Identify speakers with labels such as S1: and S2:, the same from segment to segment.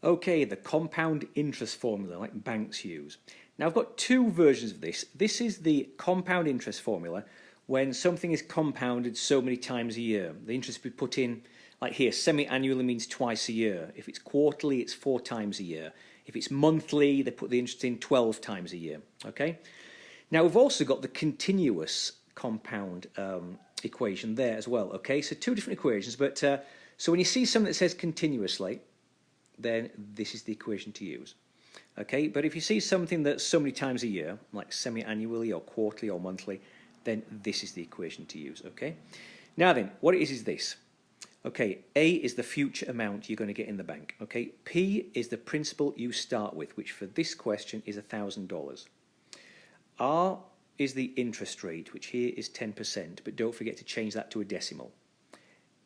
S1: Okay, the compound interest formula, like banks use. Now, I've got two versions of this. This is the compound interest formula when something is compounded so many times a year. The interest we put in, like here, semi-annually means twice a year. If it's quarterly, it's 4 times a year. If it's monthly, they put the interest in 12 times a year, okay? Now, we've also got the continuous compound equation there as well, okay? So two different equations, but so when you see something that says continuously, then this is the equation to use. Okay, but if you see something that's so many times a year, like semi-annually or quarterly or monthly, then this is the equation to use, okay? Now then, what it is this. Okay, A is the future amount you're going to get in the bank, okay? P is the principal you start with, which for this question is $1,000. R is the interest rate, which here is 10%, but don't forget to change that to a decimal.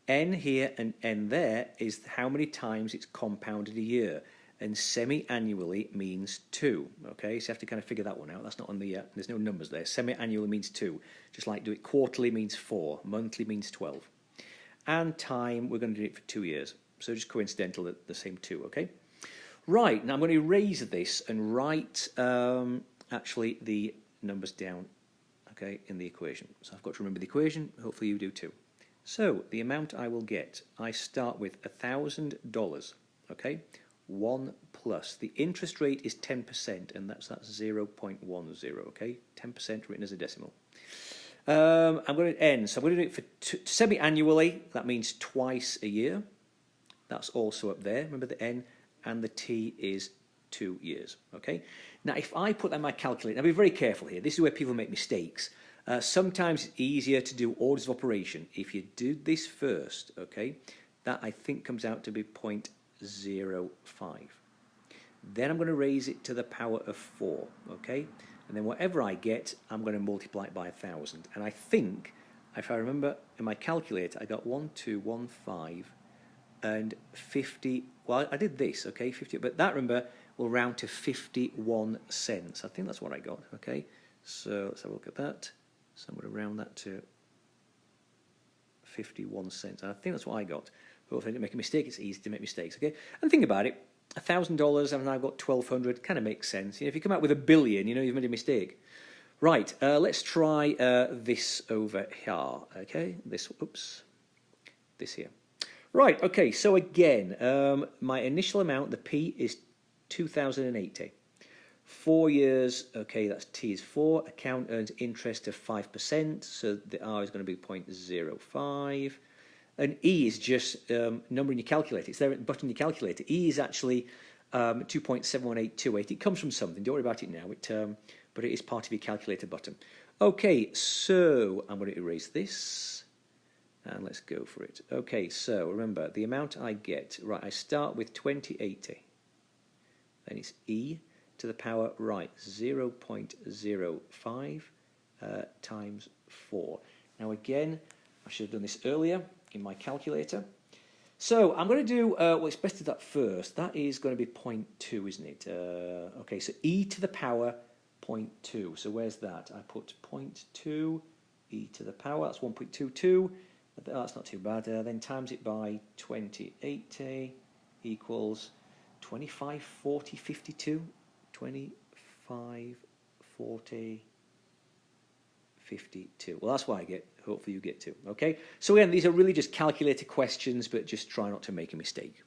S1: N here and N there is how many times it's compounded a year. And semi-annually means 2, okay? So you have to kind of figure that one out. That's not on the, there's no numbers there. Semi-annually means 2. Just like do it quarterly means 4. Monthly means 12. And time, we're going to do it for 2 years. So just coincidental that the same 2, okay? Right, now I'm going to erase this and write actually the numbers down, okay, in the equation. So I've got to remember the equation. Hopefully you do too. So the amount I will get, I start with $1,000, okay? 1 plus. The interest rate is 10%, and that's 0.10, okay? 10% written as a decimal. I'm going to end, so I'm going to do it for semi-annually. That means twice a year. That's also up there. Remember the N, and the T is 2 years, okay? Now, if I put that in my calculator, now be very careful here. This is where people make mistakes. Sometimes it's easier to do orders of operation. If you do this first, okay, that I think comes out to be 0.05. Then I'm going to raise it to the power of 4, okay? And then whatever I get, I'm going to multiply it by 1,000. And I think, if I remember in my calculator, I got 1215 and 50. Well, I did this, okay, 50, but that, remember, will round to 51 cents. I think that's what I got, okay? So let's have a look at that. So I'm going to round that to 51 cents. And I think that's what I got. Hopefully I didn't make a mistake. It's easy to make mistakes, okay? And think about it. $1,000 and I've got 1,200. Kind of makes sense. You know, if you come out with $1 billion, you know you've made a mistake. Right, let's try this over here, okay? This here. Right, okay, so again, my initial amount, the P, is 2,080. 4 years, okay, that's T is 4. Account earns interest of 5%, so the R is going to be 0.05. And E is just number in your calculator. It's there at the bottom of your calculator. E is actually 2.71828. It comes from something. Don't worry about it now. But it is part of your calculator button. Okay, so I'm going to erase this. And let's go for it. Okay, so remember, the amount I get, right, I start with 2080. Then it's E to the power, right, 0.05 times 4. Now again, I should have done this earlier in my calculator. So I'm going to do, well, it's best to do that first. That is going to be 0.2, isn't it? Okay, so E to the power 0.2. So where's that? I put 0.2, E to the power, that's 1.22. That's not too bad. Then times it by 2080 equals 25, 40, 52. 25, 40, 52. Well, that's what I get. Hopefully you get too. Okay? So again, these are really just calculator questions, but just try not to make a mistake.